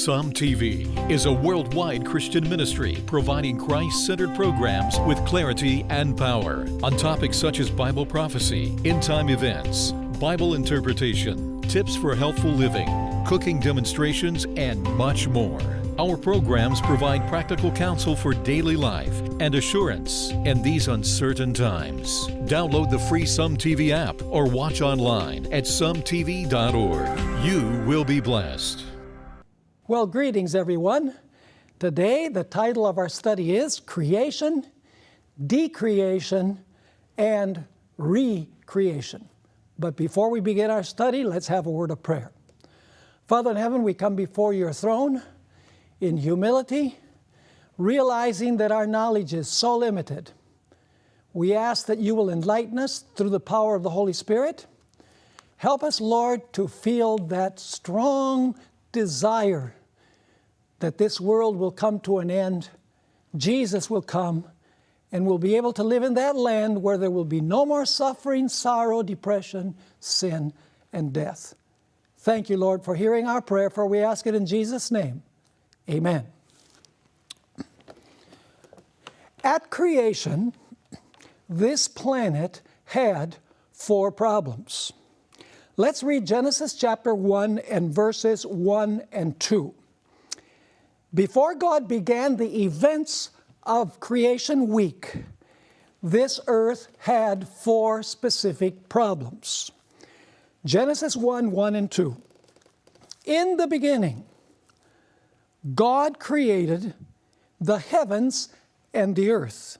Some TV is a worldwide Christian ministry providing Christ-centered programs with clarity and power on topics such as Bible prophecy, end-time events, Bible interpretation, tips for healthful living, cooking demonstrations, and much more. Our programs provide practical counsel for daily life and assurance in these uncertain times. Download the free Some TV app or watch online at sometv.org. You will be blessed. Well, greetings, everyone. Today, the title of our study is Creation, Decreation, and Recreation. But before we begin our study, let's have a word of prayer. Father in heaven, we come before your throne in humility, realizing that our knowledge is so limited. We ask that you will enlighten us through the power of the Holy Spirit. Help us, Lord, to feel that strong desire that this world will come to an end, Jesus will come, and we'll be able to live in that land where there will be no more suffering, sorrow, depression, sin, and death. Thank you, Lord, for hearing our prayer, for we ask it in Jesus' name. Amen. At creation, this planet had 4 problems. Let's read Genesis chapter 1 and verses 1 and 2. Before God began the events of creation week, this earth had 4 specific problems. Genesis 1, 1 and 2. In the beginning, God created the heavens and the earth.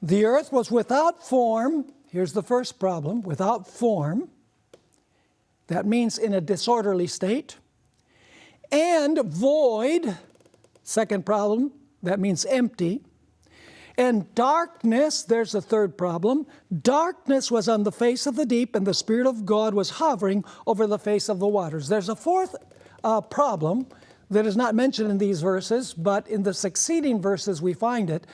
The earth was without form. Here's the first problem, without form. That means in a disorderly state. And void, second problem, that means empty. And darkness, there's the third problem. Darkness was on the face of the deep, and the Spirit of God was hovering over the face of the waters. There's a fourth problem that is not mentioned in these verses, but in the succeeding verses we find it,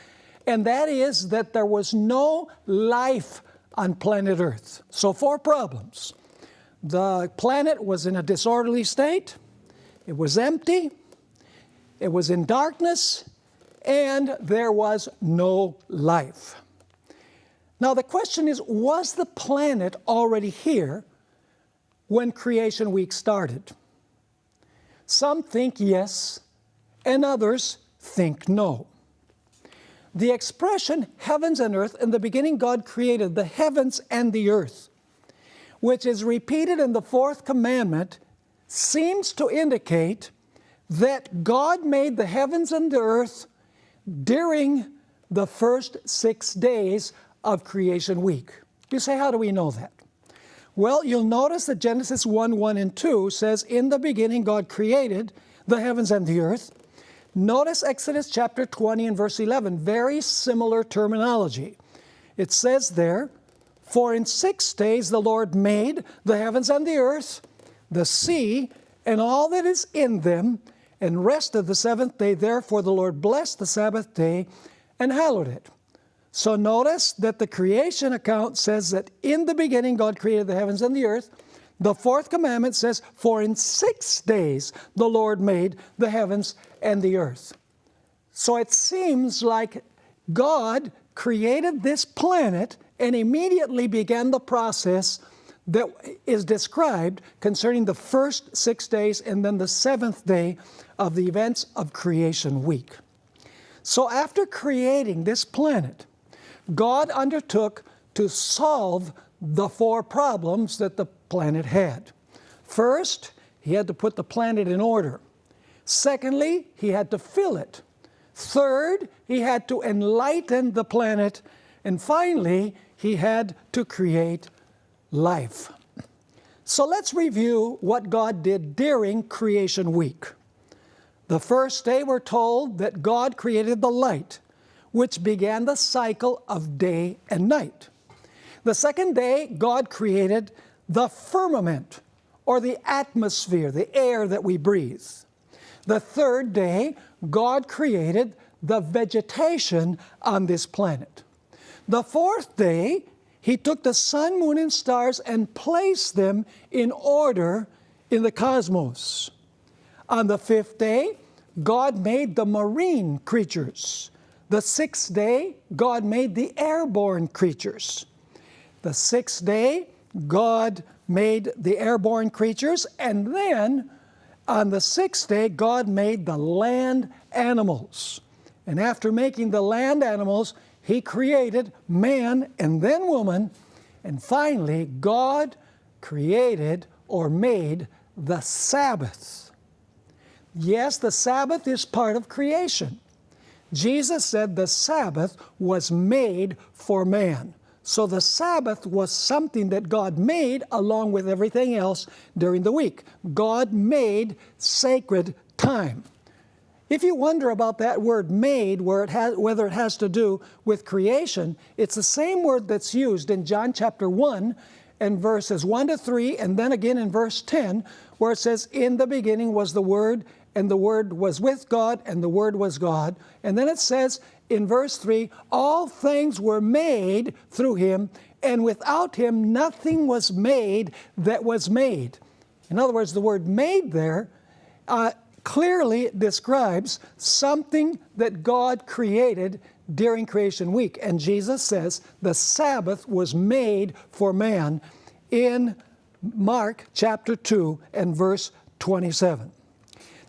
and that is that there was no life on planet Earth. So 4 problems. The planet was in a disorderly state, it was empty, it was in darkness, and there was no life. Now the question is, was the planet already here when creation week started? Some think yes, and others think no. The expression heavens and earth, in the beginning God created the heavens and the earth, which is repeated in the 4th commandment, seems to indicate that God made the heavens and the earth during the first 6 days of creation week. You say, how do we know that? Well, you'll notice that Genesis 1, 1 and 2 says, in the beginning God created the heavens and the earth. Notice Exodus chapter 20 and verse 11, very similar terminology. It says there, for in 6 days the Lord made the heavens and the earth, the sea, and all that is in them, and rested the 7th day. Therefore the Lord blessed the Sabbath day and hallowed it. So notice that the creation account says that in the beginning God created the heavens and the earth. The 4th commandment says, for in 6 days the Lord made the heavens and the earth. So it seems like God created this planet and immediately began the process that is described concerning the first 6 days and then the 7th day of the events of creation week. So after creating this planet, God undertook to solve the 4 problems that the planet had. First, he had to put the planet in order. Secondly, he had to fill it. Third, he had to enlighten the planet. And finally, he had to create life. So let's review what God did during creation week. The first day we're told that God created the light, which began the cycle of day and night. The second day, God created the firmament, or the atmosphere, the air that we breathe. The third day, God created the vegetation on this planet. The 4th day, He took the sun, moon, and stars and placed them in order in the cosmos. On the fifth day, God made the marine creatures. The sixth day, God made the airborne creatures. The sixth day, God made the airborne creatures, and then on the sixth day, God made the land animals. And after making the land animals, He created man and then woman, and finally, God created or made the Sabbath. Yes, the Sabbath is part of creation. Jesus said the Sabbath was made for man. So the Sabbath was something that God made along with everything else during the week. God made sacred time. If you wonder about that word made, whether it has to do with creation, it's the same word that's used in John chapter 1 and verses 1 to 3, and then again in verse 10, where it says, "In the beginning was the Word, and the Word was with God, and the Word was God." And then it says in verse 3, "All things were made through Him, and without Him nothing was made that was made." In other words, the word made there clearly describes something that God created during creation week. And Jesus says the Sabbath was made for man in Mark chapter 2 and verse 27.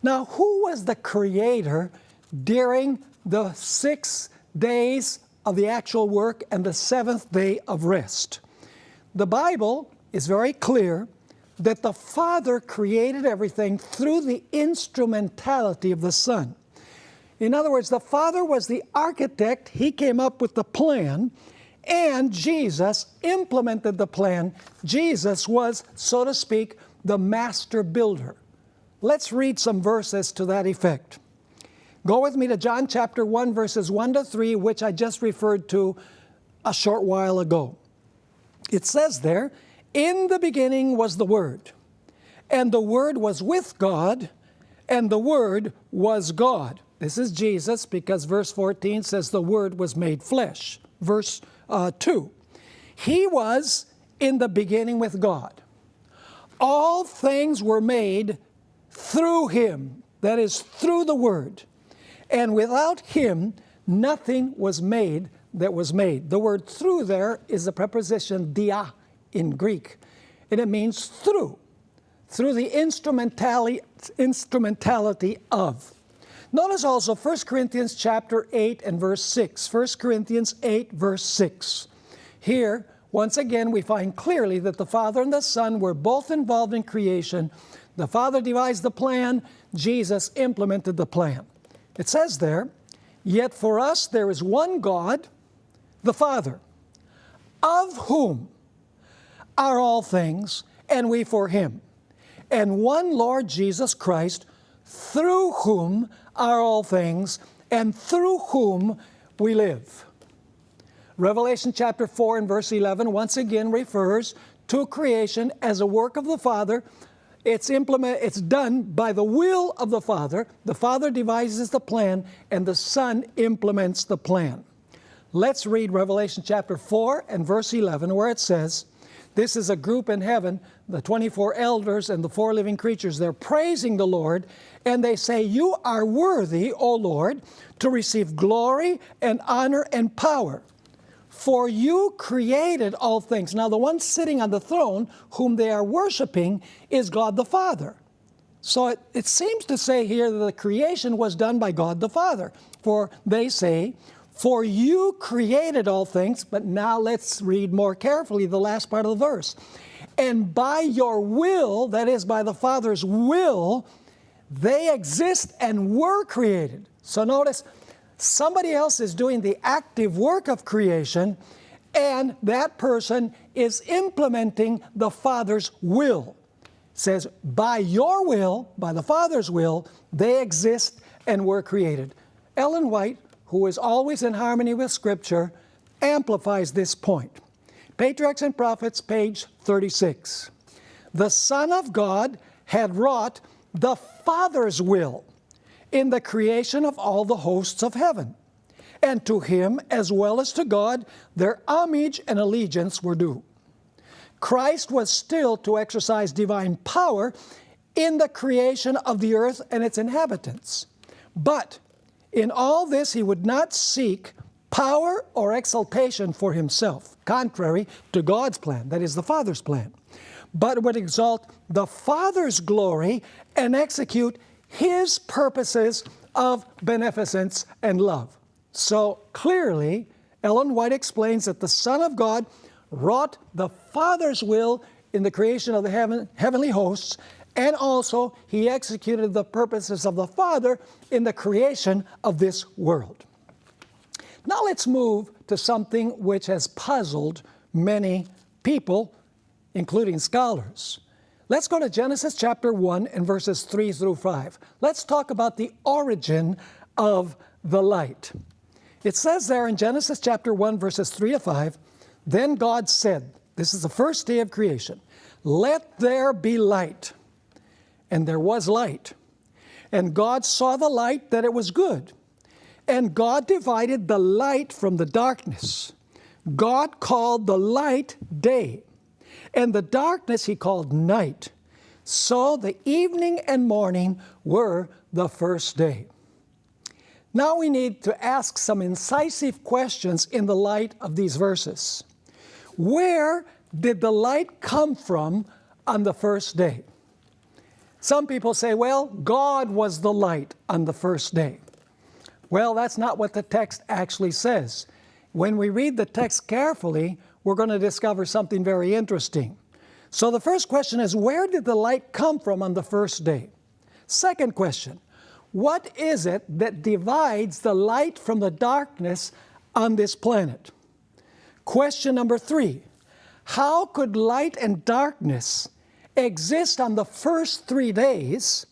Now, who was the creator during the 6 days of the actual work and the seventh day of rest? The Bible is very clear that the Father created everything through the instrumentality of the Son. In other words, the Father was the architect. He came up with the plan, and Jesus implemented the plan. Jesus was, so to speak, the master builder. Let's read some verses to that effect. Go with me to John chapter 1, verses 1 to 3, which I just referred to a short while ago. It says there, "In the beginning was the Word, and the Word was with God, and the Word was God." This is Jesus, because verse 14 says the Word was made flesh. Verse 2, "He was in the beginning with God. All things were made through Him," that is, through the Word, "and without Him nothing was made that was made." The word "through" there is the preposition dia in Greek, and it means through the instrumentality of. Notice also 1 Corinthians chapter 8 and verse 6. 1 Corinthians 8 verse 6. Here, once again, we find clearly that the Father and the Son were both involved in creation. The Father devised the plan, Jesus implemented the plan. It says there, "Yet for us there is one God, the Father, of whom are all things, and we for Him, and one Lord Jesus Christ, through whom are all things, and through whom we live." Revelation chapter 4 and verse 11 once again refers to creation as a work of the Father. It's done by the will of the Father. The Father devises the plan, and the Son implements the plan. Let's read Revelation chapter 4 and verse 11, where it says, this is a group in heaven, the 24 elders and the 4 living creatures. They're praising the Lord, and they say, "You are worthy, O Lord, to receive glory and honor and power. For you created all things." Now, the one sitting on the throne, whom they are worshiping, is God the Father. So it seems to say here that the creation was done by God the Father. For they say, "For you created all things," but now let's read more carefully the last part of the verse. "And by your will," that is, by the Father's will, "they exist and were created." So notice, somebody else is doing the active work of creation, and that person is implementing the Father's will. It says, "By your will," by the Father's will, "they exist and were created." Ellen White, who is always in harmony with Scripture, amplifies this point. Patriarchs and Prophets, page 36. "The Son of God had wrought the Father's will in the creation of all the hosts of heaven, and to Him, as well as to God, their homage and allegiance were due." Christ was still to exercise divine power in the creation of the earth and its inhabitants. But in all this he would not seek power or exaltation for himself, contrary to God's plan, that is the Father's plan, but would exalt the Father's glory and execute his purposes of beneficence and love. So clearly, Ellen White explains that the Son of God wrought the Father's will in the creation of the heavenly hosts, and also he executed the purposes of the Father in the creation of this world. Now let's move to something which has puzzled many people, including scholars. Let's go to Genesis chapter 1 and verses 3 through 5. Let's talk about the origin of the light. It says there in Genesis chapter 1 verses 3 to 5, "Then God said," this is the first day of creation, "Let there be light. And there was light. And God saw the light that it was good. And God divided the light from the darkness. God called the light day, and the darkness he called night. So the evening and morning were the first day." Now we need to ask some incisive questions in the light of these verses. Where did the light come from on the first day? Some people say, well, God was the light on the first day. Well, that's not what the text actually says. When we read the text carefully, we're going to discover something very interesting. So the first question is, where did the light come from on the first day? Second question, what is it that divides the light from the darkness on this planet? Question number 3, how could light and darkness exist on the first 3 days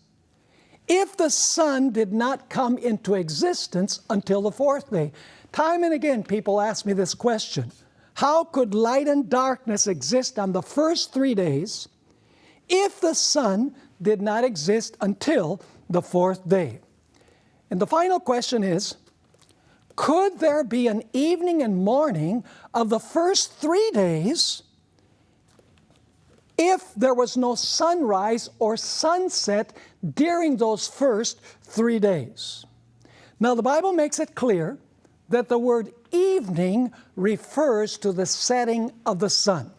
if the sun did not come into existence until the 4th day? Time and again, people ask me this question. How could light and darkness exist on the first 3 days if the sun did not exist until the 4th day? And the final question is, could there be an evening and morning of the first 3 days if there was no sunrise or sunset during those first 3 days? Now, the Bible makes it clear that the word evening refers to the setting of the sun.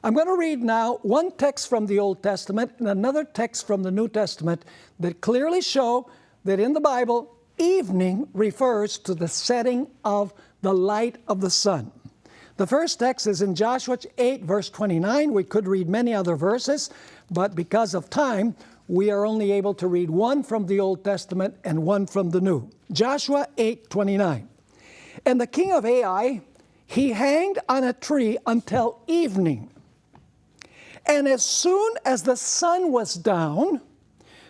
I'm going to read now one text from the Old Testament and another text from the New Testament that clearly show that in the Bible, evening refers to the setting of the light of the sun. The first text is in Joshua 8, verse 29. We could read many other verses, but because of time, we are only able to read one from the Old Testament and one from the New. Joshua 8, 29. "And the king of Ai, he hanged on a tree until evening. And as soon as the sun was down,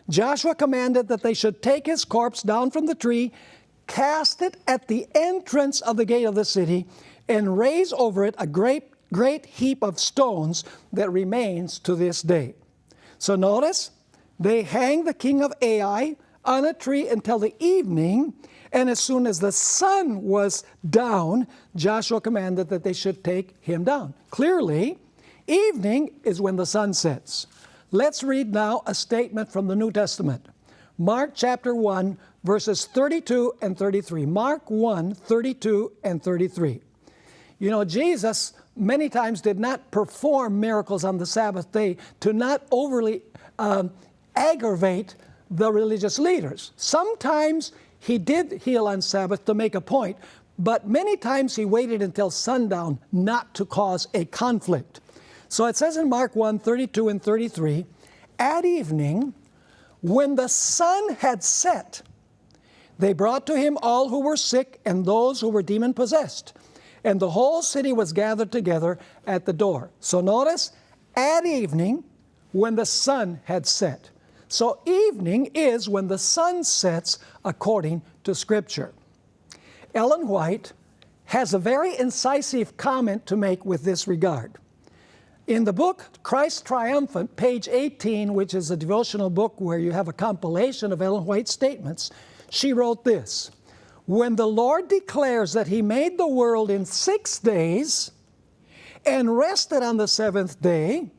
Joshua commanded that they should take his corpse down from the tree, cast it at the entrance of the gate of the city, and raise over it a great heap of stones that remains to this day." So notice, they hanged the king of Ai on a tree until the evening, and as soon as the sun was down, Joshua commanded that they should take him down. Clearly, evening is when the sun sets. Let's read now a statement from the New Testament. Mark chapter 1, verses 32 and 33. Mark 1, 32 and 33. You know, Jesus many times did not perform miracles on the Sabbath day to not overly aggravate the religious leaders. Sometimes he did heal on Sabbath to make a point, but many times he waited until sundown not to cause a conflict. So it says in Mark 1, 32 and 33, "At evening, when the sun had set, they brought to him all who were sick and those who were demon-possessed. And the whole city was gathered together at the door." So notice, at evening, when the sun had set. So evening is when the sun sets according to Scripture. Ellen White has a very incisive comment to make with this regard. In the book, Christ Triumphant, page 18, which is a devotional book where you have a compilation of Ellen White's statements, she wrote this: "When the Lord declares that He made the world in 6 days and rested on the 7th day,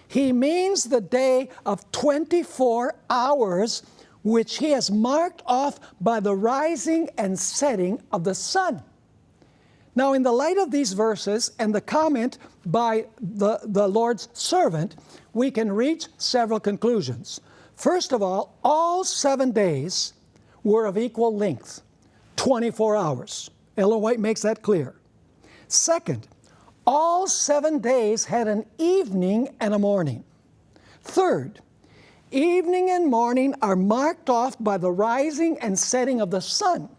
He means the day of 24 hours, which he has marked off by the rising and setting of the sun. Now, in the light of these verses and the comment by the Lord's servant, we can reach several conclusions. First of all 7 days were of equal length, 24 hours. Ellen White makes that clear. Second, all 7 days had an evening and a morning. Third, evening and morning are marked off by the rising and setting of the sun.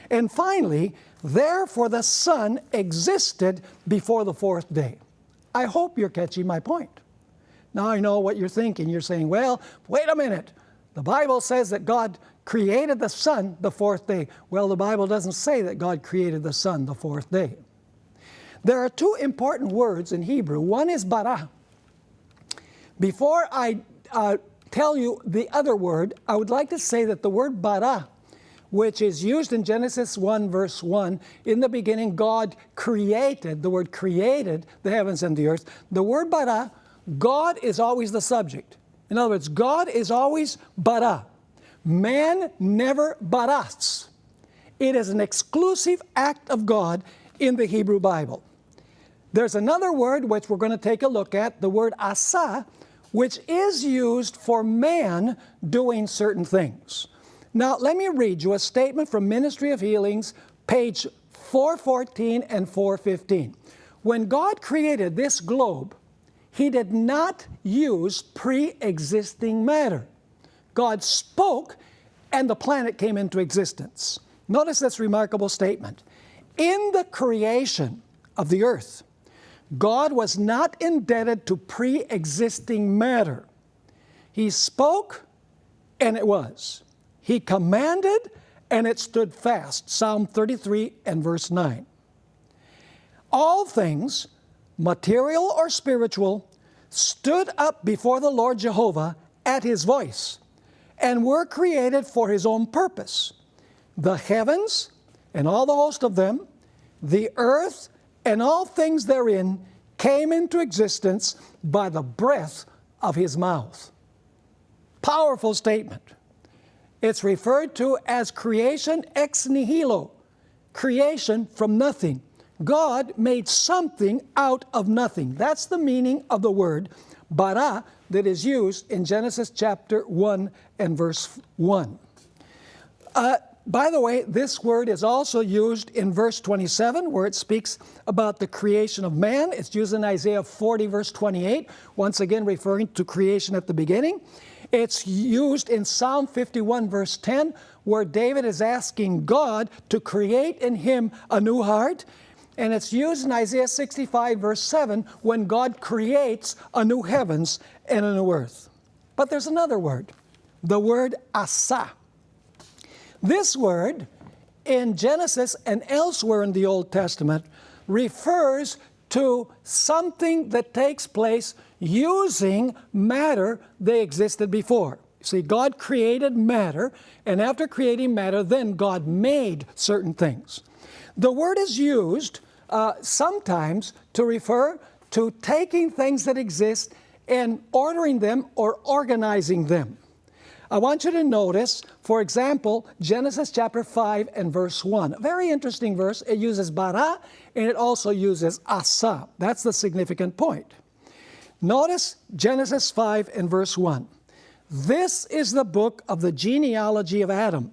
And finally, therefore the sun existed before the fourth day. I hope you're catching my point. Now I know what you're thinking. You're saying, well, wait a minute. The Bible says that God created the sun the fourth day. Well, the Bible doesn't say that God created the sun the fourth day. There are two important words in Hebrew. One is bara. Before I tell you the other word, I would like to say that the word bara, which is used in Genesis 1, verse 1, in the beginning God created, the word created the heavens and the earth. The word bara, God is always the subject. In other words, God is always bara. Man never baras. It is an exclusive act of God in the Hebrew Bible. There's another word which we're going to take a look at, the word asa, which is used for man doing certain things. Now, let me read you a statement from Ministry of Healings, page 414 and 415. When God created this globe, He did not use pre-existing matter. God spoke, and the planet came into existence. Notice this remarkable statement. In the creation of the earth, God was not indebted to pre-existing matter. He spoke, and it was. He commanded, and it stood fast. Psalm 33 and verse 9. All things, material or spiritual, stood up before the Lord Jehovah at His voice, and were created for His own purpose. The heavens and all the host of them, the earth and all things therein, came into existence by the breath of His mouth. Powerful statement. It's referred to as creation ex nihilo, creation from nothing. God made something out of nothing. That's the meaning of the word bara that is used in Genesis chapter 1 and verse 1. By the way, this word is also used in verse 27, where it speaks about the creation of man. It's used in Isaiah 40, verse 28, once again referring to creation at the beginning. It's used in Psalm 51, verse 10, where David is asking God to create in him a new heart. And it's used in Isaiah 65, verse 7, when God creates a new heavens and a new earth. But there's another word, the word asa. This word, in Genesis and elsewhere in the Old Testament, refers to something that takes place using matter that existed before. See, God created matter, and after creating matter, then God made certain things. The word is used sometimes to refer to taking things that exist and ordering them or organizing them. I want you to notice, for example, Genesis chapter 5 and verse 1. A very interesting verse. It uses bara, and it also uses asa. That's the significant point. Notice Genesis 5 and verse 1. This is the book of the genealogy of Adam.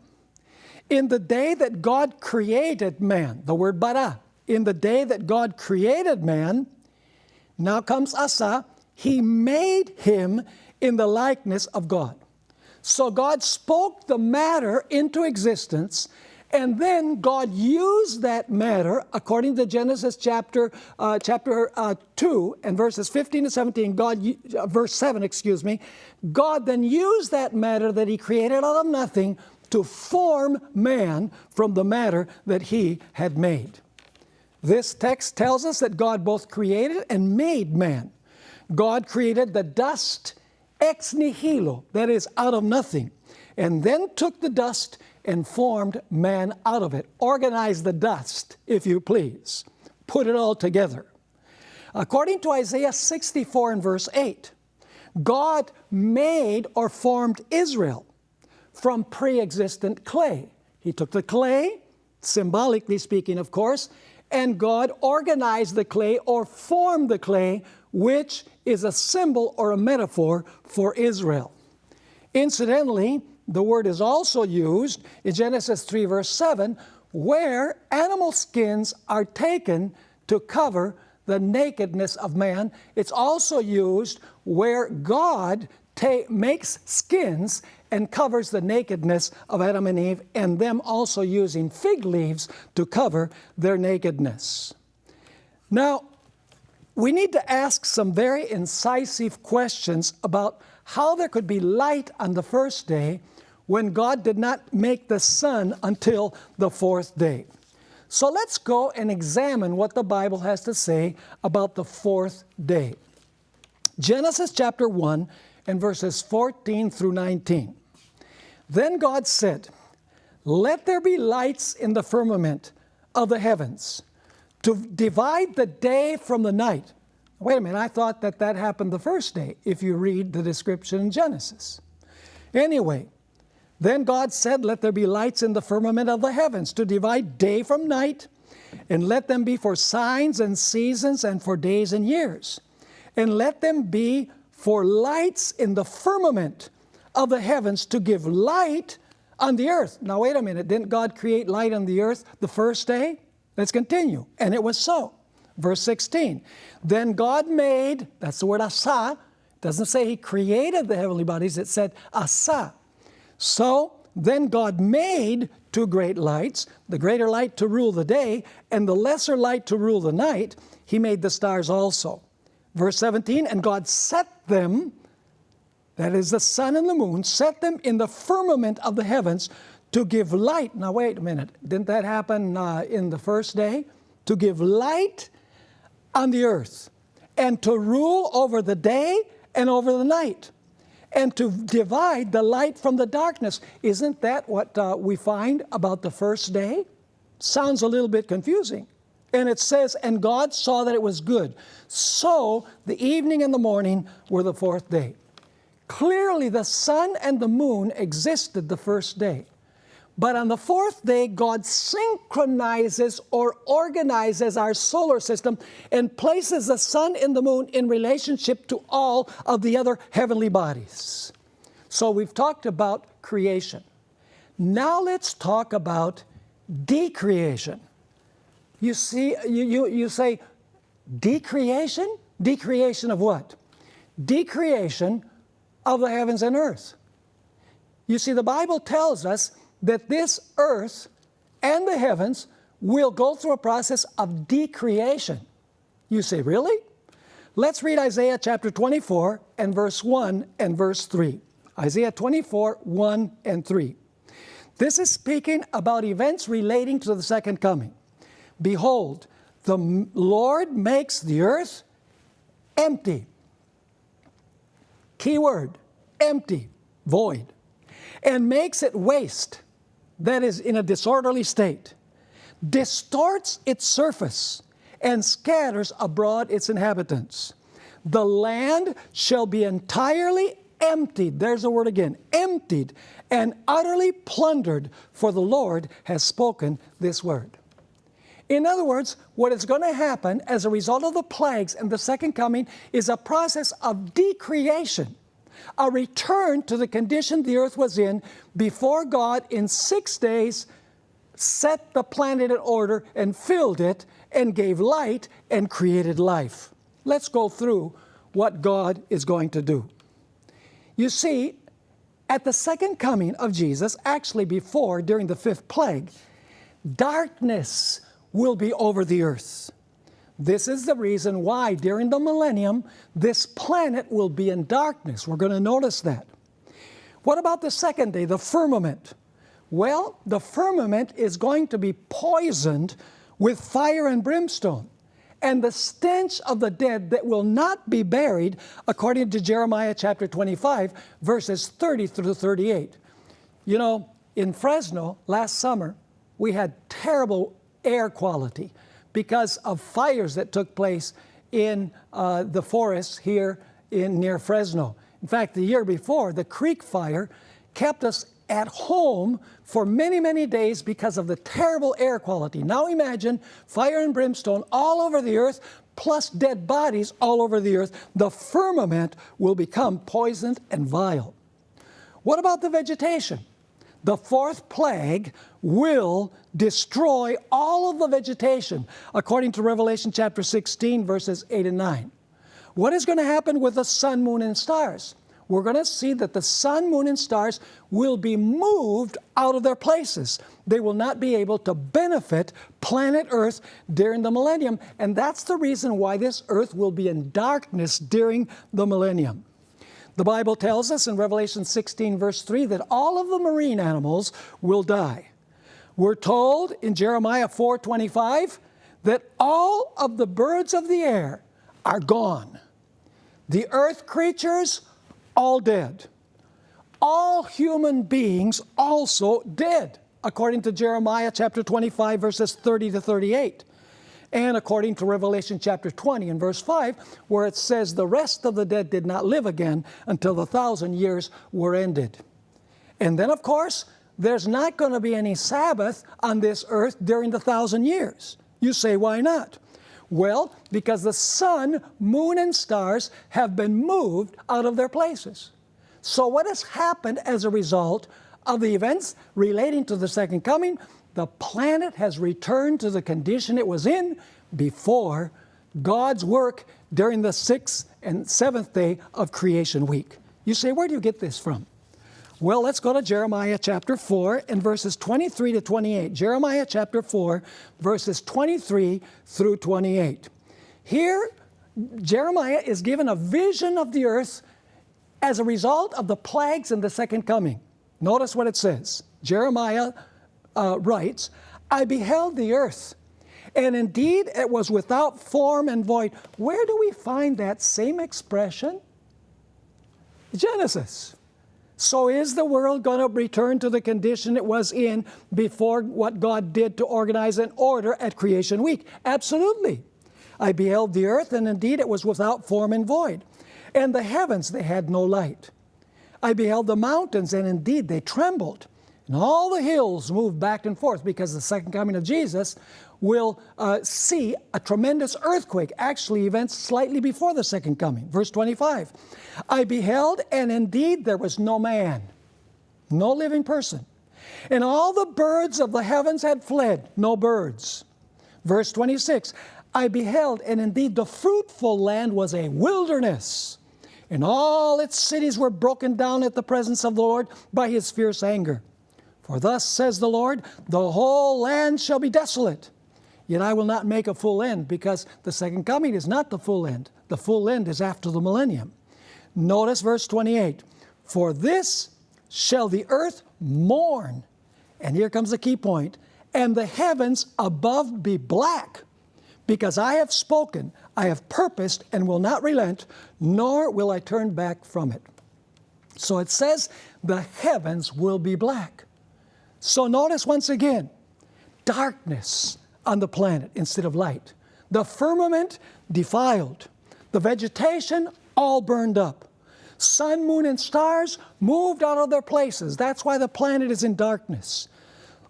In the day that God created man, the word bara, in the day that God created man, now comes asa, He made him in the likeness of God. So God spoke the matter into existence, and then God used that matter, according to Genesis chapter 2 and verses 15 to 17, verse 7, God then used that matter that He created out of nothing to form man from the matter that He had made. This text tells us that God both created and made man. God created the dust ex nihilo, that is, out of nothing, and then took the dust and formed man out of it. Organized the dust, if you please. Put it all together. According to Isaiah 64 and verse 8, God made or formed Israel from pre-existent clay. He took the clay, symbolically speaking, of course, and God organized the clay or formed the clay, which is a symbol or a metaphor for Israel. Incidentally, the word is also used in Genesis 3, verse 7, where animal skins are taken to cover the nakedness of man. It's also used where God makes skins and covers the nakedness of Adam and Eve, and them also using fig leaves to cover their nakedness. Now, we need to ask some very incisive questions about how there could be light on the first day when God did not make the sun until the fourth day. So let's go and examine what the Bible has to say about the fourth day. Genesis chapter 1 and verses 14 through 19. Then God said, "Let there be lights in the firmament of the heavens, to divide the day from the night." Wait a minute, I thought that happened the first day, if you read the description in Genesis. Anyway, then God said, "Let there be lights in the firmament of the heavens, to divide day from night, and let them be for signs and seasons and for days and years. And let them be for lights in the firmament of the heavens to give light on the earth." Now wait a minute, didn't God create light on the earth the first day? Let's continue. And it was so. Verse 16, "Then God made," that's the word asa. It doesn't say He created the heavenly bodies, it said asa. "So then God made two great lights, the greater light to rule the day, and the lesser light to rule the night. He made the stars also." Verse 17, "And God set them," that is the sun and the moon, "set them in the firmament of the heavens to give light." Now wait a minute, didn't that happen in the first day? "To give light on the earth, and to rule over the day and over the night, and to divide the light from the darkness." Isn't that what we find about the first day? Sounds a little bit confusing. And it says, "And God saw that it was good. So the evening and the morning were the fourth day." Clearly the sun and the moon existed the first day. But on the fourth day, God synchronizes or organizes our solar system and places the sun and the moon in relationship to all of the other heavenly bodies. So we've talked about creation. Now let's talk about decreation. You see, you say, decreation? Decreation of what? Decreation of the heavens and earth. You see, the Bible tells us that this earth and the heavens will go through a process of decreation. You say, really? Let's read Isaiah chapter 24 and verse 1 and verse 3. Isaiah 24, 1 and 3. This is speaking about events relating to the second coming. "Behold, the Lord makes the earth empty." Key word, empty, void. "And makes it waste," that is, in a disorderly state, "distorts its surface, and scatters abroad its inhabitants. The land shall be entirely emptied," there's the word again, emptied, "and utterly plundered, for the Lord has spoken this word." In other words, what is going to happen as a result of the plagues and the second coming is a process of decreation, a return to the condition the earth was in before God in 6 days set the planet in order and filled it and gave light and created life. Let's go through what God is going to do. You see, at the second coming of Jesus, actually before, during the fifth plague, darkness will be over the earth. This is the reason why during the millennium, this planet will be in darkness. We're going to notice that. What about the second day, the firmament? Well, the firmament is going to be poisoned with fire and brimstone, and the stench of the dead that will not be buried, according to Jeremiah chapter 25, verses 30 through 38. You know, in Fresno last summer, we had terrible air quality because of fires that took place in the forests here near Fresno. In fact, the year before, the creek fire kept us at home for many, many days because of the terrible air quality. Now imagine fire and brimstone all over the earth, plus dead bodies all over the earth. The firmament will become poisoned and vile. What about the vegetation? The fourth plague will destroy all of the vegetation, according to Revelation chapter 16, verses 8 and 9. What is going to happen with the sun, moon, and stars? We're going to see that the sun, moon, and stars will be moved out of their places. They will not be able to benefit planet Earth during the millennium, and that's the reason why this earth will be in darkness during the millennium. The Bible tells us in Revelation 16, verse 3, that all of the marine animals will die. We're told in Jeremiah 4:25 that all of the birds of the air are gone. The earth creatures, all dead. All human beings also dead, according to Jeremiah chapter 25, verses 30 to 38. And according to Revelation chapter 20 and verse 5, where it says the rest of the dead did not live again until the 1,000 years were ended. And then, of course, there's not going to be any Sabbath on this earth during the 1,000 years. You say, why not? Well, because the sun, moon, and stars have been moved out of their places. So what has happened as a result of the events relating to the second coming? The planet has returned to the condition it was in before God's work during the 6th and 7th day of creation week. You say, where do you get this from? Well, let's go to Jeremiah chapter 4 and verses 23 to 28. Jeremiah chapter 4, verses 23 through 28. Here, Jeremiah is given a vision of the earth as a result of the plagues in the second coming. Notice what it says. Jeremiah writes, I beheld the earth, and indeed it was without form and void. Where do we find that same expression? Genesis. So is the world going to return to the condition it was in before what God did to organize an order at creation week? Absolutely. I beheld the earth, and indeed it was without form and void. And the heavens, they had no light. I beheld the mountains, and indeed they trembled. And all the hills moved back and forth, because the second coming of Jesus will see a tremendous earthquake, actually events slightly before the second coming. Verse 25, I beheld, and indeed there was no man, no living person. And all the birds of the heavens had fled, no birds. Verse 26, I beheld, and indeed the fruitful land was a wilderness, and all its cities were broken down at the presence of the Lord by his fierce anger. For thus says the Lord, the whole land shall be desolate. Yet I will not make a full end, because the second coming is not the full end. The full end is after the millennium. Notice verse 28. For this shall the earth mourn. And here comes the key point. And the heavens above be black. Because I have spoken, I have purposed, and will not relent, nor will I turn back from it. So it says the heavens will be black. So notice once again, darkness on the planet instead of light. The firmament defiled. The vegetation all burned up. Sun, moon, and stars moved out of their places. That's why the planet is in darkness.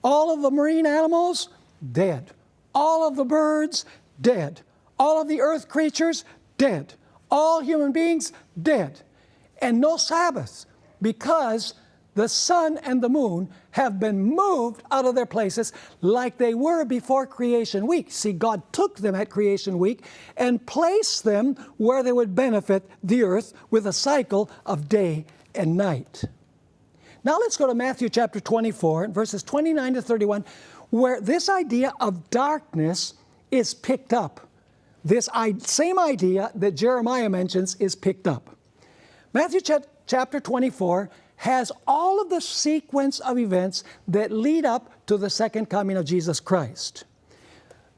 All of the marine animals, dead. All of the birds, dead. All of the earth creatures, dead. All human beings, dead. And no Sabbath, because the sun and the moon have been moved out of their places like they were before creation week. See, God took them at creation week and placed them where they would benefit the earth with a cycle of day and night. Now let's go to Matthew chapter 24, verses 29 to 31, where this idea of darkness is picked up. This same idea that Jeremiah mentions is picked up. Matthew chapter 24 has all of the sequence of events that lead up to the second coming of Jesus Christ.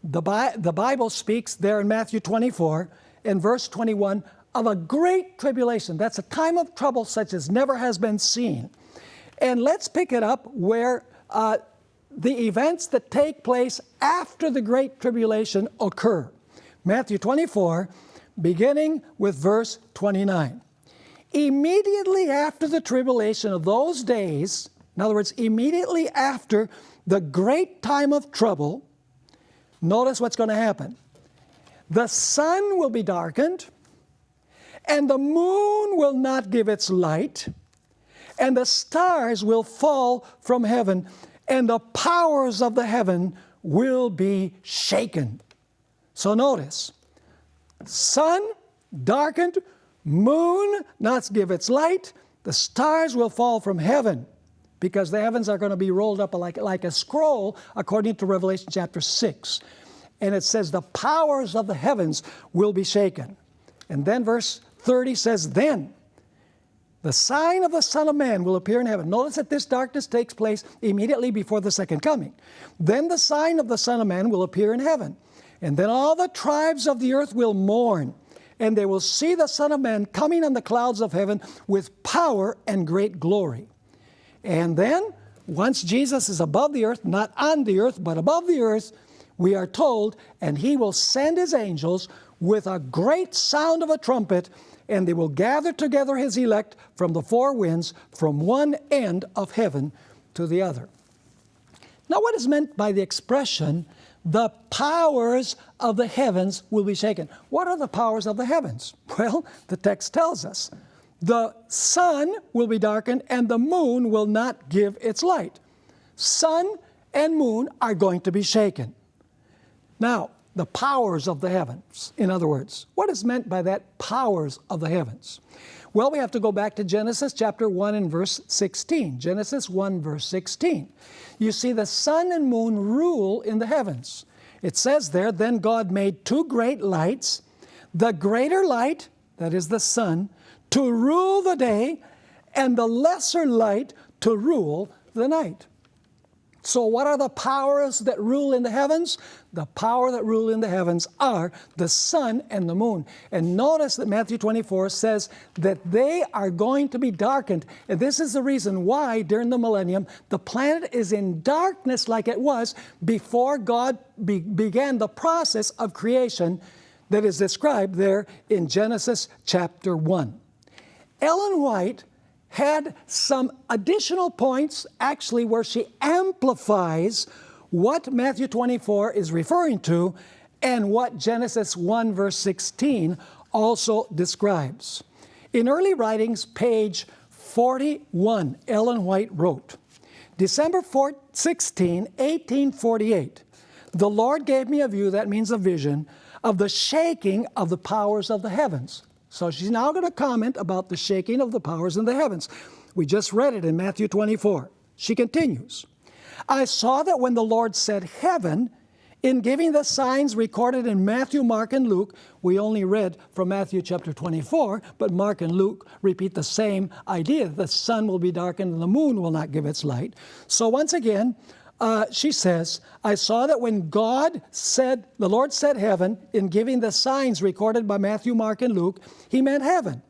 The Bible speaks there in Matthew 24, in verse 21, of a great tribulation. That's a time of trouble such as never has been seen. And let's pick it up where the events that take place after the great tribulation occur. Matthew 24, beginning with verse 29. Immediately after the tribulation of those days, in other words, immediately after the great time of trouble, notice what's going to happen. The sun will be darkened, and the moon will not give its light, and the stars will fall from heaven, and the powers of the heaven will be shaken. So notice, sun darkened, moon not give its light, the stars will fall from heaven, because the heavens are going to be rolled up like a scroll, according to Revelation chapter 6. And it says the powers of the heavens will be shaken. And then verse 30 says, then the sign of the Son of Man will appear in heaven. Notice that this darkness takes place immediately before the second coming. Then the sign of the Son of Man will appear in heaven. And then all the tribes of the earth will mourn, and they will see the Son of Man coming on the clouds of heaven with power and great glory. And then, once Jesus is above the earth, not on the earth, but above the earth, we are told, and he will send his angels with a great sound of a trumpet, and they will gather together his elect from the four winds, from one end of heaven to the other. Now, what is meant by the expression, the powers of the heavens will be shaken? What are the powers of the heavens? Well, the text tells us. The sun will be darkened, and the moon will not give its light. Sun and moon are going to be shaken. Now, the powers of the heavens, in other words, what is meant by that, powers of the heavens? Well, we have to go back to Genesis chapter 1 and verse 16. Genesis 1 verse 16. You see, the sun and moon rule in the heavens. It says there, then God made two great lights, the greater light, that is the sun, to rule the day, and the lesser light to rule the night. So what are the powers that rule in the heavens? The power that rule in the heavens are the sun and the moon. And notice that Matthew 24 says that they are going to be darkened. And this is the reason why during the millennium the planet is in darkness like it was before God began the process of creation that is described there in Genesis chapter 1. Ellen White had some additional points, actually, where she amplifies what Matthew 24 is referring to and what Genesis 1 verse 16 also describes. In early writings, page 41, Ellen White wrote, December 16, 1848, the Lord gave me a view, that means a vision, of the shaking of the powers of the heavens. So she's now going to comment about the shaking of the powers in the heavens. We just read it in Matthew 24. She continues, I saw that when the Lord said heaven, in giving the signs recorded in Matthew, Mark, and Luke, we only read from Matthew chapter 24, but Mark and Luke repeat the same idea. The sun will be darkened and the moon will not give its light. So once again, she says, I saw that when the Lord said heaven, in giving the signs recorded by Matthew, Mark, and Luke, he meant heaven.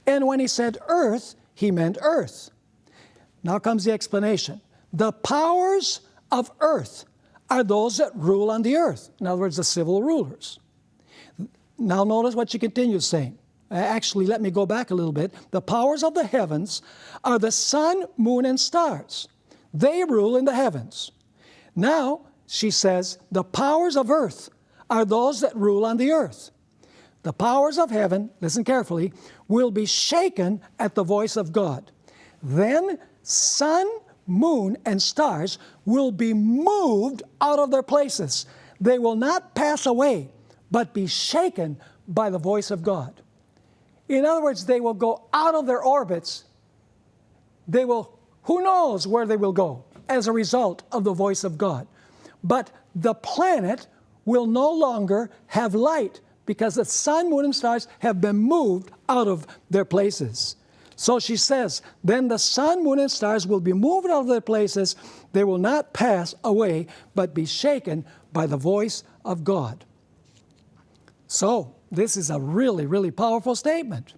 And when he said earth, he meant earth. Now comes the explanation. The powers of earth are those that rule on the earth. In other words, the civil rulers. Now notice what she continues saying. Actually, let me go back a little bit. The powers of the heavens are the sun, moon, and stars. They rule in the heavens. Now, she says, the powers of earth are those that rule on the earth. The powers of heaven, listen carefully, will be shaken at the voice of God. Then sun, moon, and stars will be moved out of their places. They will not pass away, but be shaken by the voice of God. In other words, they will go out of their orbits. Who knows where they will go as a result of the voice of God. But the planet will no longer have light because the sun, moon, and stars have been moved out of their places. So she says, then the sun, moon, and stars will be moved out of their places. They will not pass away, but be shaken by the voice of God. So this is a really, really powerful statement.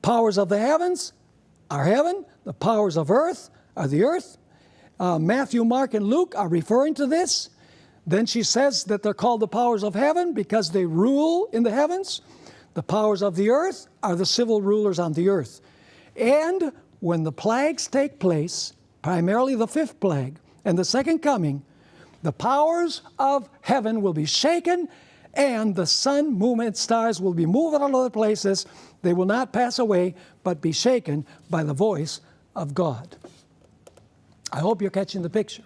Powers of the heavens are heaven. The powers of earth are the earth. Matthew, Mark, and Luke are referring to this. Then she says that they're called the powers of heaven because they rule in the heavens. The powers of the earth are the civil rulers on the earth. And when the plagues take place, primarily the fifth plague and the second coming, the powers of heaven will be shaken, and the sun, moon, and stars will be moved out of other places. They will not pass away, but be shaken by the voice of God. I hope you're catching the picture.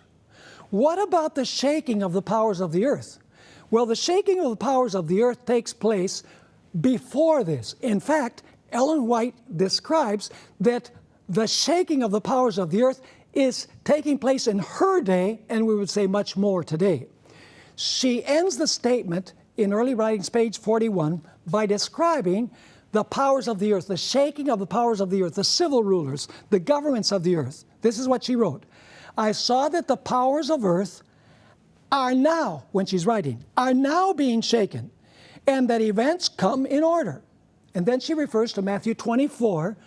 What about the shaking of the powers of the earth? Well, the shaking of the powers of the earth takes place before this. In fact, Ellen White describes that the shaking of the powers of the earth is taking place in her day, and we would say much more today. She ends the statement in Early Writings, page 41, by describing the powers of the earth, the shaking of the powers of the earth, the civil rulers, the governments of the earth. This is what she wrote. I saw that the powers of earth are now, when she's writing, are now being shaken, and that events come in order. And then she refers to Matthew 24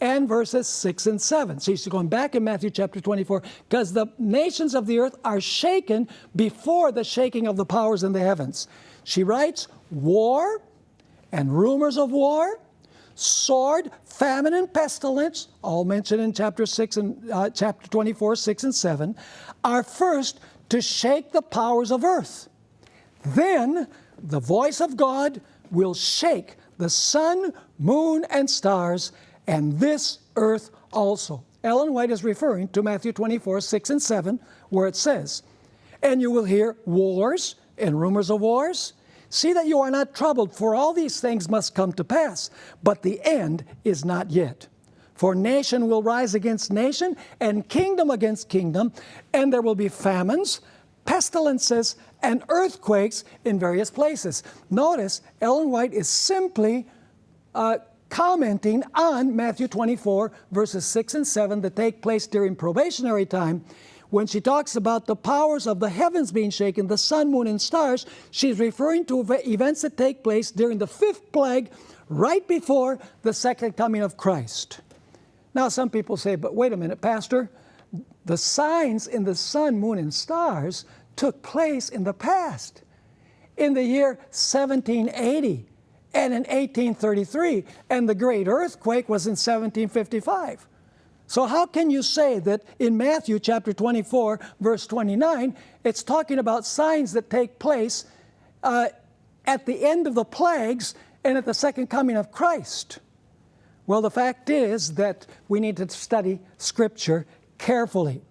and verses 6 and 7. So she's going back in Matthew chapter 24, because the nations of the earth are shaken before the shaking of the powers in the heavens. She writes, war and rumors of war, sword, famine, and pestilence, all mentioned in chapter 6 and chapter 24, 6 and 7, are first to shake the powers of earth. Then the voice of God will shake the sun, moon, and stars, and this earth also. Ellen White is referring to Matthew 24, 6 and 7, where it says, and you will hear wars and rumors of wars. See that you are not troubled, for all these things must come to pass, but the end is not yet. For nation will rise against nation, and kingdom against kingdom, and there will be famines, pestilences, and earthquakes in various places. Notice, Ellen White is simply commenting on Matthew 24, verses 6 and 7 that take place during probationary time. When she talks about the powers of the heavens being shaken, the sun, moon, and stars, she's referring to events that take place during the fifth plague, right before the second coming of Christ. Now, some people say, but wait a minute, Pastor, the signs in the sun, moon, and stars took place in the past, in the year 1780 and in 1833, and the great earthquake was in 1755. So how can you say that in Matthew chapter 24, verse 29, it's talking about signs that take place at the end of the plagues and at the second coming of Christ? Well, the fact is that we need to study Scripture carefully.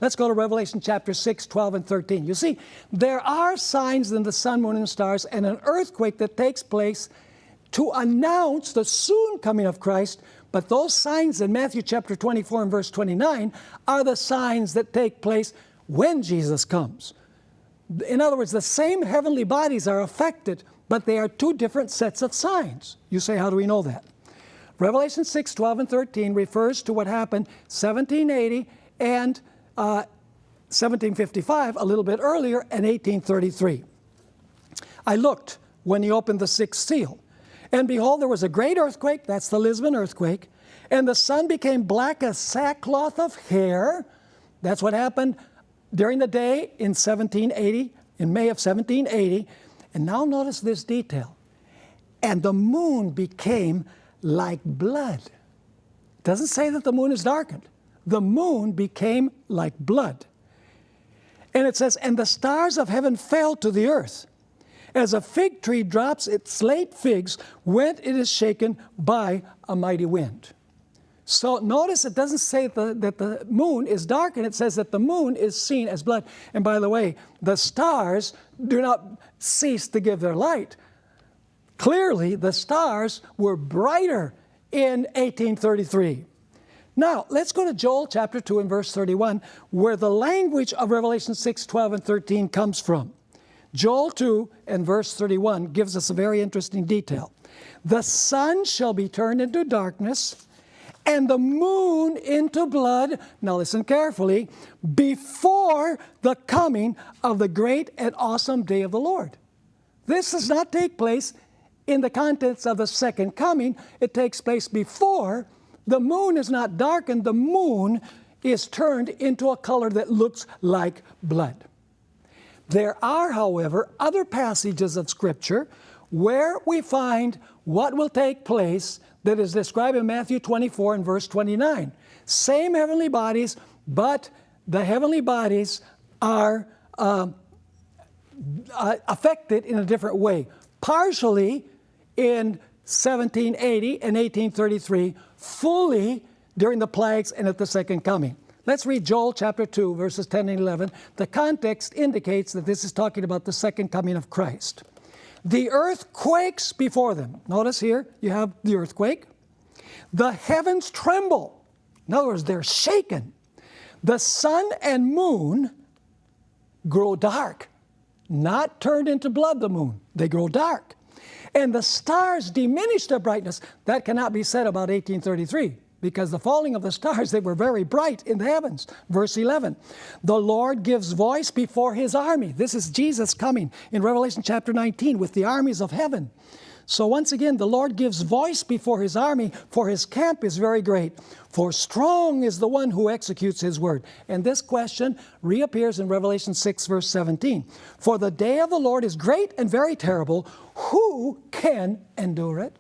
Let's go to Revelation chapter 6, 12, and 13. You see, there are signs in the sun, moon, and stars, and an earthquake that takes place to announce the soon coming of Christ. But those signs in Matthew chapter 24 and verse 29 are the signs that take place when Jesus comes. In other words, the same heavenly bodies are affected, but they are two different sets of signs. You say, how do we know that? Revelation 6, 12, and 13 refers to what happened 1780 and 1755, a little bit earlier, and 1833. I looked when he opened the sixth seal, and behold, there was a great earthquake, that's the Lisbon earthquake, and the sun became black as sackcloth of hair. That's what happened during the day in 1780, in May of 1780. And now notice this detail. And the moon became like blood. It doesn't say that the moon is darkened. The moon became like blood. And it says, and the stars of heaven fell to the earth, as a fig tree drops its late figs when it is shaken by a mighty wind. So notice it doesn't say that the moon is darkened. It says that the moon is seen as blood. And by the way, the stars do not cease to give their light. Clearly, the stars were brighter in 1833. Now, let's go to Joel chapter 2 and verse 31, where the language of Revelation 6, 12, and 13 comes from. Joel 2 and verse 31 gives us a very interesting detail. The sun shall be turned into darkness, and the moon into blood, now listen carefully, before the coming of the great and awesome day of the Lord. This does not take place in the context of the second coming. It takes place before. The moon is not darkened. The moon is turned into a color that looks like blood. There are, however, other passages of Scripture where we find what will take place that is described in Matthew 24 and verse 29. Same heavenly bodies, but the heavenly bodies are affected in a different way. Partially in 1780 and 1833, fully during the plagues and at the second coming. Let's read Joel chapter 2, verses 10 and 11. The context indicates that this is talking about the second coming of Christ. The earth quakes before them. Notice here, you have the earthquake. The heavens tremble. In other words, they're shaken. The sun and moon grow dark. Not turned into blood, the moon. They grow dark. And the stars diminish their brightness. That cannot be said about 1833, because the falling of the stars, they were very bright in the heavens. Verse 11, the Lord gives voice before his army. This is Jesus coming in Revelation chapter 19 with the armies of heaven. So once again, the Lord gives voice before his army, for his camp is very great. For strong is the one who executes his word. And this question reappears in Revelation 6, verse 17. For the day of the Lord is great and very terrible. Who can endure it?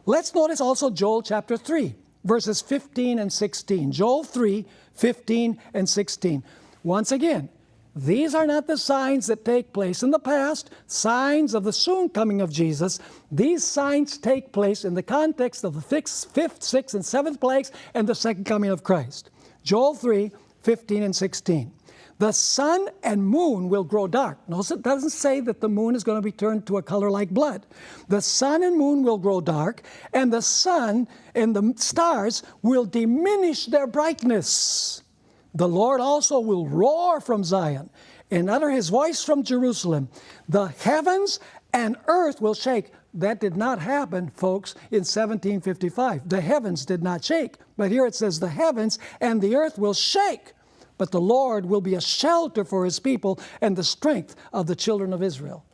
Let's notice also Joel chapter 3, verses 15 and 16. Joel 3, 15 and 16. Once again, these are not the signs that take place in the past, signs of the soon coming of Jesus. These signs take place in the context of the fifth, sixth, and seventh plagues and the second coming of Christ. Joel 3, 15 and 16. The sun and moon will grow dark. Notice it doesn't say that the moon is going to be turned to a color like blood. The sun and moon will grow dark, and the sun and the stars will diminish their brightness. The Lord also will roar from Zion and utter his voice from Jerusalem. The heavens and earth will shake. That did not happen, folks, in 1755. The heavens did not shake. But here it says the heavens and the earth will shake. But the Lord will be a shelter for his people and the strength of the children of Israel.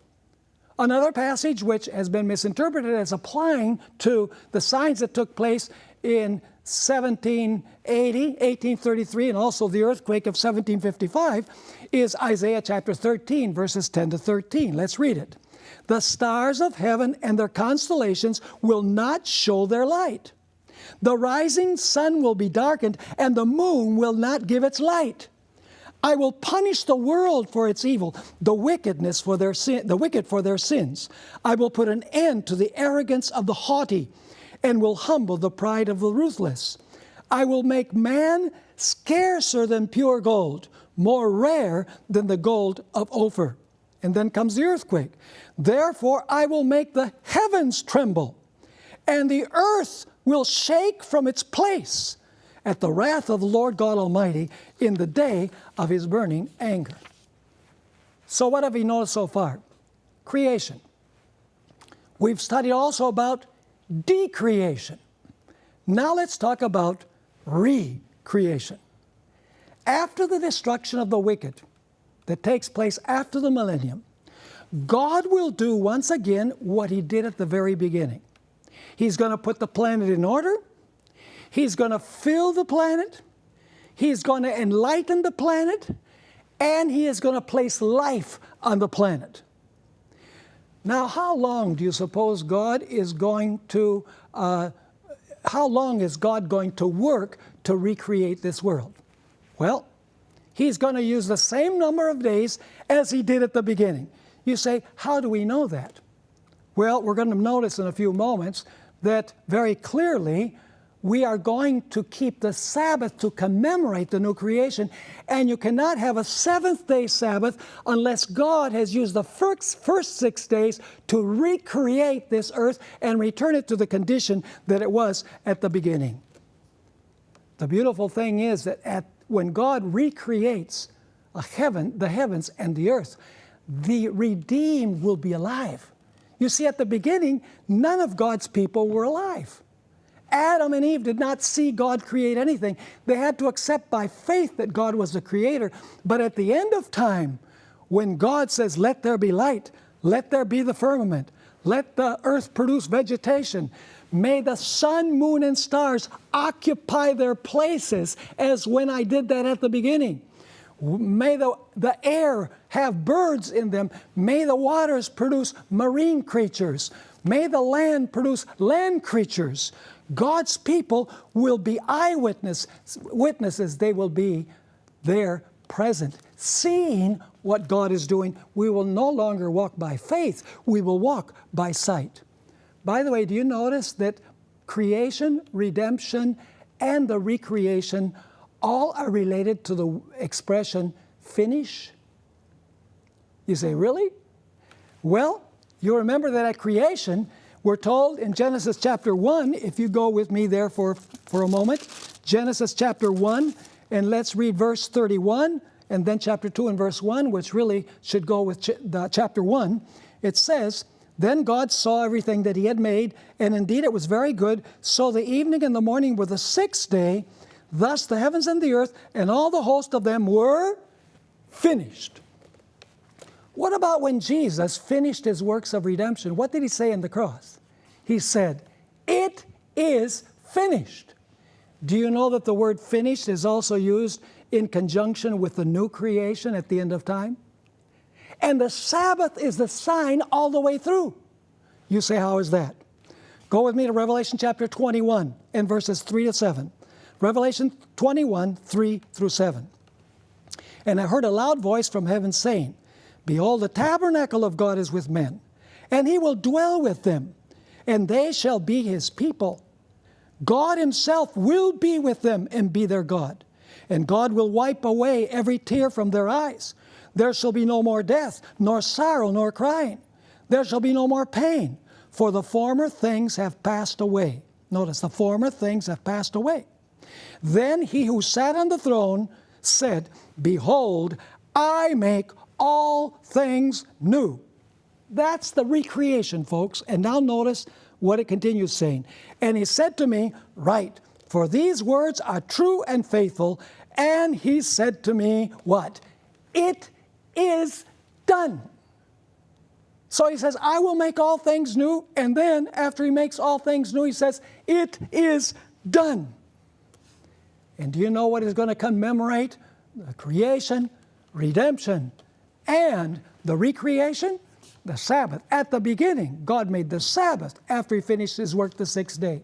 Another passage which has been misinterpreted as applying to the signs that took place in 1780, 1833, and also the earthquake of 1755 is Isaiah chapter 13, verses 10 to 13. Let's read it. The stars of heaven and their constellations will not show their light. The rising sun will be darkened, and the moon will not give its light. I will punish the world for its evil, the wicked for their sins. I will put an end to the arrogance of the haughty, and will humble the pride of the ruthless. I will make man scarcer than pure gold, more rare than the gold of Ophir. And then comes the earthquake. Therefore I will make the heavens tremble, and the earth will shake from its place at the wrath of the Lord God Almighty in the day of his burning anger. So what have we noticed so far? Creation. We've studied also about decreation. Now let's talk about recreation. After the destruction of the wicked that takes place after the millennium, God will do once again what he did at the very beginning. He's going to put the planet in order. He's going to fill the planet. He's going to enlighten the planet. And he is going to place life on the planet. Now, how long do you suppose God is going to, how long is God going to work to recreate this world? Well, he's going to use the same number of days as he did at the beginning. You say, how do we know that? Well, we're going to notice in a few moments that very clearly we are going to keep the Sabbath to commemorate the new creation, and you cannot have a seventh-day Sabbath unless God has used the first 6 days to recreate this earth and return it to the condition that it was at the beginning. The beautiful thing is that when God recreates the heavens and the earth, the redeemed will be alive. You see, at the beginning, none of God's people were alive. Adam and Eve did not see God create anything. They had to accept by faith that God was the creator. But at the end of time, when God says, let there be light, let there be the firmament, let the earth produce vegetation, may the sun, moon, and stars occupy their places as when I did that at the beginning. May the air have birds in them. May the waters produce marine creatures. May the land produce land creatures. God's people will be witnesses. They will be there present, seeing what God is doing. We will no longer walk by faith. We will walk by sight. By the way, do you notice that creation, redemption, and the recreation all are related to the expression finish? You say, really? Well, you remember that at creation, we're told in Genesis chapter 1, if you go with me there for a moment, Genesis chapter 1, and let's read verse 31, and then chapter 2 and verse 1, which really should go with chapter 1. It says, "Then God saw everything that he had made, and indeed it was very good. So the evening and the morning were the sixth day. Thus the heavens and the earth and all the host of them were finished." What about when Jesus finished his works of redemption? What did he say on the cross? He said, "It is finished." Do you know that the word finished is also used in conjunction with the new creation at the end of time? And the Sabbath is the sign all the way through. You say, how is that? Go with me to Revelation chapter 21 and verses 3 to 7. Revelation 21, 3 through 7. "And I heard a loud voice from heaven saying, Behold, the tabernacle of God is with men, and he will dwell with them, and they shall be his people. God himself will be with them and be their God. And God will wipe away every tear from their eyes. There shall be no more death, nor sorrow, nor crying. There shall be no more pain, for the former things have passed away." Notice, the former things have passed away. "Then he who sat on the throne said, Behold, I make all things new." That's the recreation, folks. And now notice what it continues saying. "And he said to me, Write, for these words are true and faithful. And he said to me," what? "It is done." So he says, I will make all things new. And then after he makes all things new, he says, it is done. And do you know what is going to commemorate the creation, redemption, and the recreation? The Sabbath. At the beginning, God made the Sabbath after he finished his work the sixth day.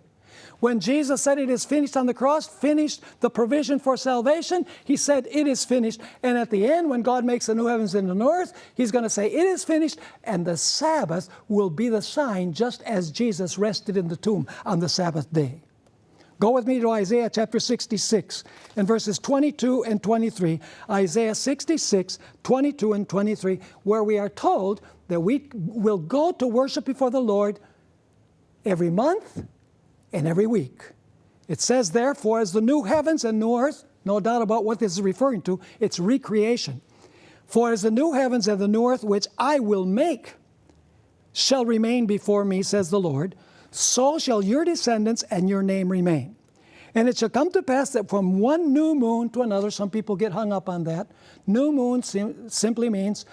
When Jesus said it is finished on the cross, finished the provision for salvation, he said it is finished. And at the end, when God makes the new heavens and the new earth, he's going to say it is finished, and the Sabbath will be the sign, just as Jesus rested in the tomb on the Sabbath day. Go with me to Isaiah chapter 66 and verses 22 and 23. Isaiah 66, 22 and 23, where we are told that we will go to worship before the Lord every month and every week. It says, therefore, as the new heavens and new earth, no doubt about what this is referring to, it's recreation. "For as the new heavens and the new earth which I will make shall remain before me, says the Lord, so shall your descendants and your name remain. And it shall come to pass that from one new moon to another," some people get hung up on that. New moon simply means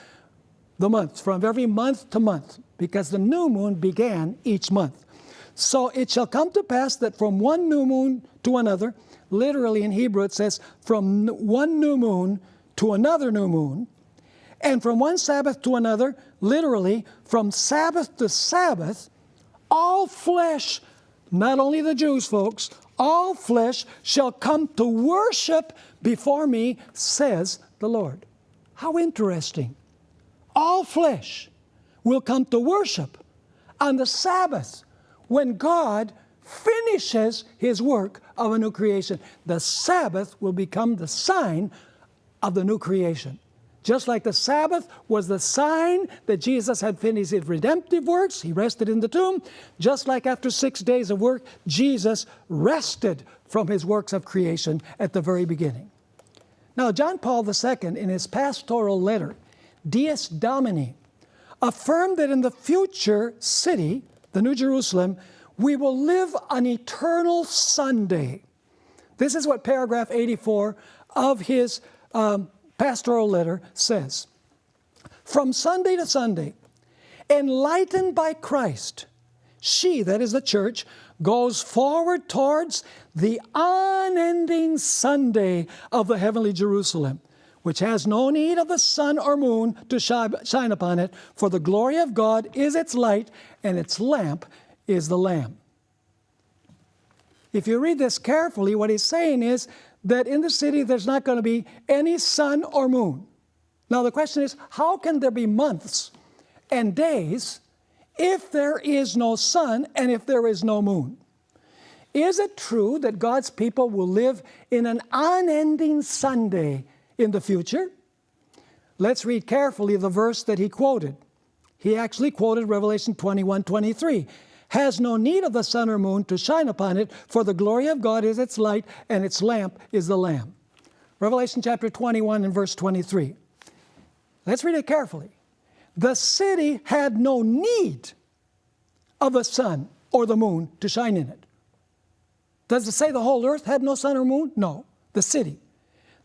the month, from every month to month, because the new moon began each month. "So it shall come to pass that from one new moon to another," literally in Hebrew it says, from one new moon to another new moon, "and from one Sabbath to another," literally from Sabbath to Sabbath, "all flesh," not only the Jews, folks, "all flesh shall come to worship before me, says the Lord." How interesting. All flesh will come to worship on the Sabbath when God finishes his work of a new creation. The Sabbath will become the sign of the new creation. Just like the Sabbath was the sign that Jesus had finished his redemptive works, he rested in the tomb. Just like after 6 days of work, Jesus rested from his works of creation at the very beginning. Now, John Paul II, in his pastoral letter, Dies Domini, affirmed that in the future city, the New Jerusalem, we will live an eternal Sunday. This is what paragraph 84 of his pastoral letter says. "From Sunday to Sunday, enlightened by Christ, she," that is the church, "goes forward towards the unending Sunday of the heavenly Jerusalem, which has no need of the sun or moon to shine upon it, for the glory of God is its light, and its lamp is the Lamb. If you read this carefully, what he's saying is that in the city there's not going to be any sun or moon. Now the question is, how can there be months and days if there is no sun and if there is no moon? Is it true that God's people will live in an unending Sunday in the future? Let's read carefully the verse that he quoted. He actually quoted Revelation 21:23. Has no need of the sun or moon to shine upon it, for the glory of God is its light, and its lamp is the Lamb. Revelation chapter 21 and verse 23. Let's read it carefully. The city had no need of the sun or the moon to shine in it. Does it say the whole earth had no sun or moon? No, the city.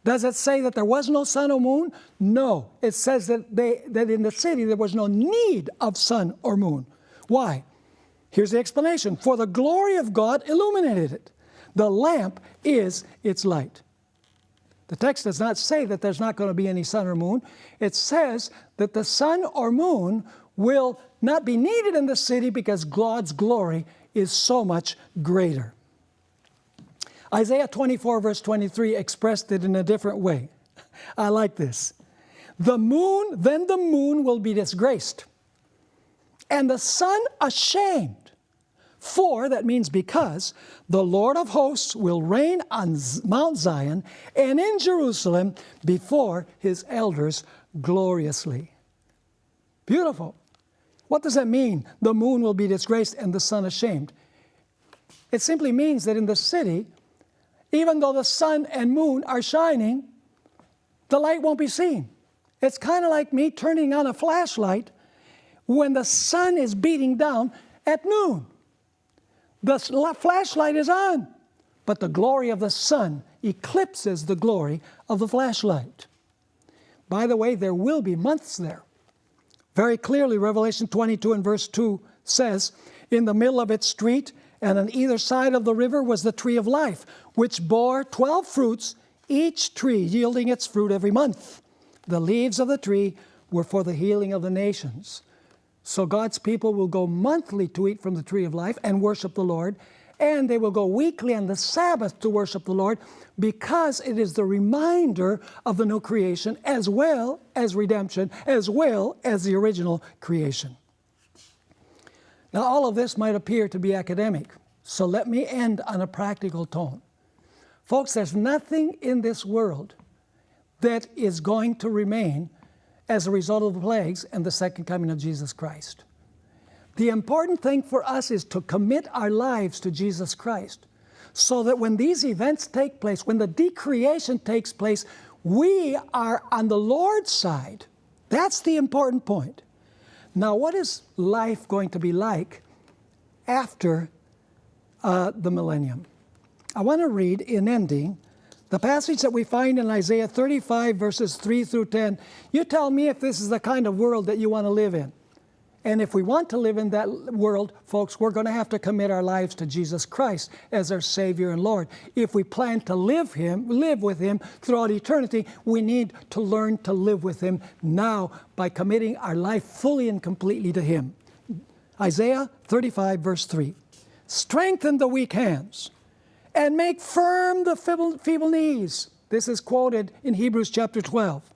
Does it say that there was no sun or moon? No, it says that in the city there was no need of sun or moon. Why? Here's the explanation. For the glory of God illuminated it. The lamp is its light. The text does not say that there's not going to be any sun or moon. It says that the sun or moon will not be needed in the city because God's glory is so much greater. Isaiah 24 verse 23 expressed it in a different way. I like this. Then the moon will be disgraced, and the sun ashamed. For, that means because, the Lord of hosts will reign on Mount Zion and in Jerusalem before his elders gloriously. Beautiful. What does that mean? The moon will be disgraced and the sun ashamed. It simply means that in the city, even though the sun and moon are shining, the light won't be seen. It's kind of like me turning on a flashlight when the sun is beating down at noon. The flashlight is on, but the glory of the sun eclipses the glory of the flashlight. By the way, there will be months there. Very clearly, Revelation 22 and verse 2 says, in the middle of its street and on either side of the river was the tree of life, which bore 12 fruits, each tree yielding its fruit every month. The leaves of the tree were for the healing of the nations. So God's people will go monthly to eat from the tree of life and worship the Lord, and they will go weekly on the Sabbath to worship the Lord, because it is the reminder of the new creation as well as redemption, as well as the original creation. Now, all of this might appear to be academic, so let me end on a practical tone. Folks, there's nothing in this world that is going to remain as a result of the plagues and the second coming of Jesus Christ. The important thing for us is to commit our lives to Jesus Christ, so that when these events take place, when the decreation takes place, we are on the Lord's side. That's the important point. Now, what is life going to be like after the millennium? I want to read, in ending, the passage that we find in Isaiah 35, verses 3 through 10. You tell me if this is the kind of world that you want to live in. And if we want to live in that world, folks, we're going to have to commit our lives to Jesus Christ as our Savior and Lord. If we plan to live with Him throughout eternity, we need to learn to live with Him now by committing our life fully and completely to Him. Isaiah 35, verse 3. Strengthen the weak hands and make firm the feeble knees. This is quoted in Hebrews chapter 12.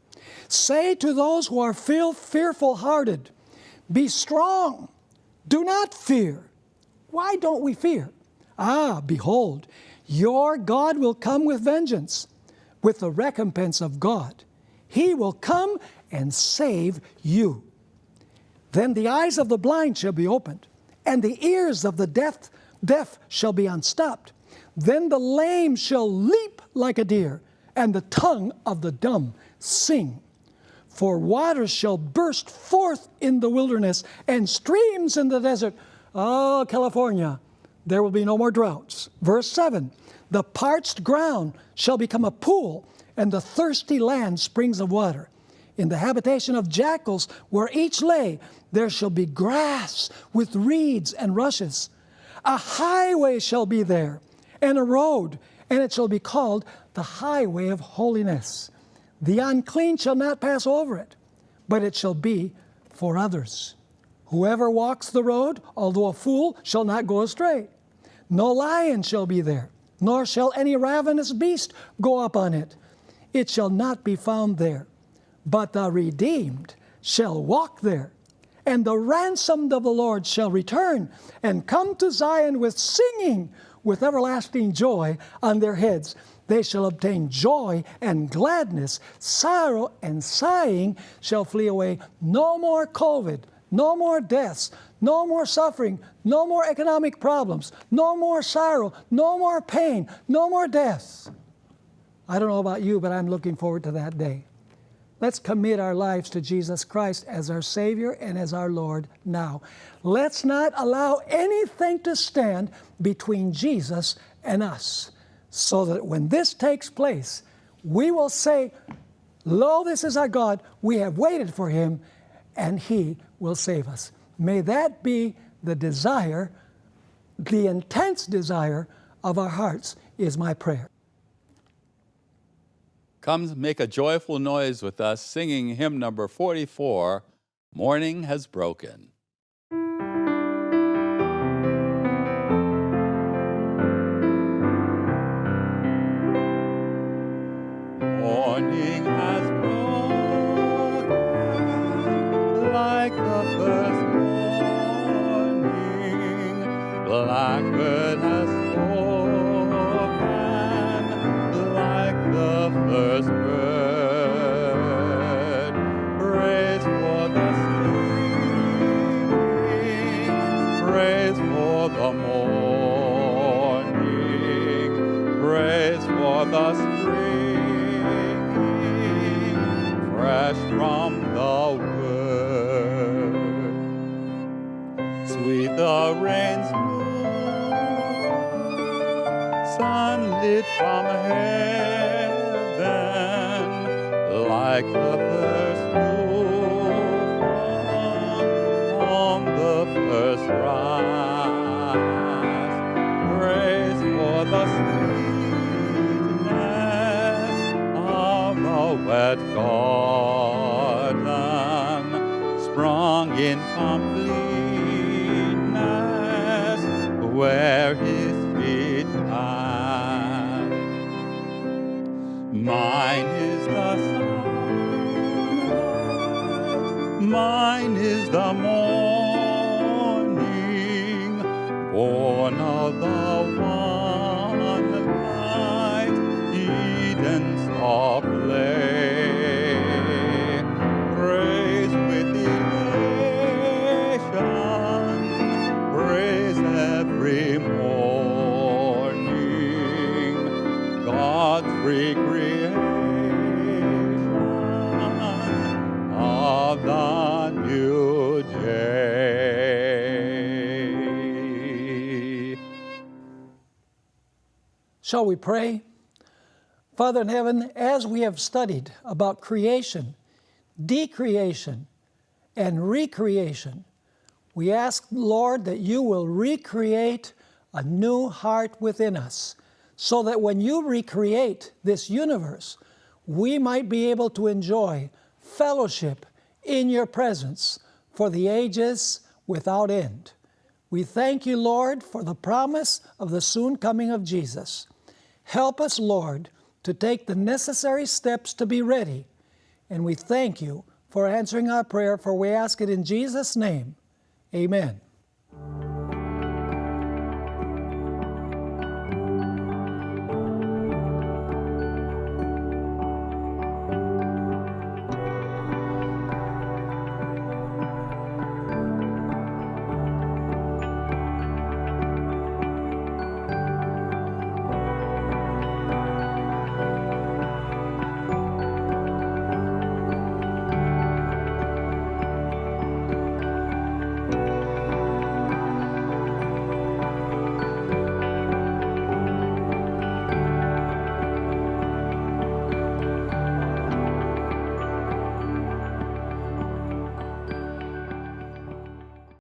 Say to those who are fearful-hearted, be strong, do not fear. Why don't we fear? Behold, your God will come with vengeance, with the recompense of God. He will come and save you. Then the eyes of the blind shall be opened, and the ears of the deaf shall be unstopped. Then the lame shall leap like a deer, and the tongue of the dumb sing. For waters shall burst forth in the wilderness, and streams in the desert. Oh, California, there will be no more droughts. Verse 7, the parched ground shall become a pool, and the thirsty land springs of water. In the habitation of jackals, where each lay, there shall be grass with reeds and rushes. A highway shall be there, and a road, and it shall be called the highway of holiness. The unclean shall not pass over it, but it shall be for others. Whoever walks the road, although a fool, shall not go astray. No lion shall be there, nor shall any ravenous beast go up on it. It shall not be found there. But the redeemed shall walk there, and the ransomed of the Lord shall return and come to Zion with singing, with everlasting joy on their heads. They shall obtain joy and gladness. Sorrow and sighing shall flee away. No more COVID, no more deaths, no more suffering, no more economic problems, no more sorrow, no more pain, no more death. I don't know about you, but I'm looking forward to that day. Let's commit our lives to Jesus Christ as our Savior and as our Lord now. Let's not allow anything to stand between Jesus and us, so that when this takes place, we will say, "Lo, this is our God. We have waited for Him, and He will save us." May that be the desire, the intense desire of our hearts, is my prayer. Come make a joyful noise with us, singing hymn number 44, Morning Has Broken. Morning has broken like the first morning. Blackbird has spoken like the first bird. Praise for the sleeping, praise for the morning, praise for the spring, fresh from the word. Sweet the rain's sunlit from heaven, like the first dew on the first rise. Praise for the sweetness of the wet garden, sprung in completeness where His feet pass. Mine is the sunlight, mine is the morning, born of the one light, Eden's star play. Praise with elation, praise every morning, God's free creation of the new day. Shall we pray? Father in heaven, as we have studied about creation, decreation, and recreation, we ask, Lord, that you will recreate a new heart within us, so that when you recreate this universe, we might be able to enjoy fellowship in your presence for the ages without end. We thank you, Lord, for the promise of the soon coming of Jesus. Help us, Lord, to take the necessary steps to be ready. And we thank you for answering our prayer, for we ask it in Jesus' name. Amen.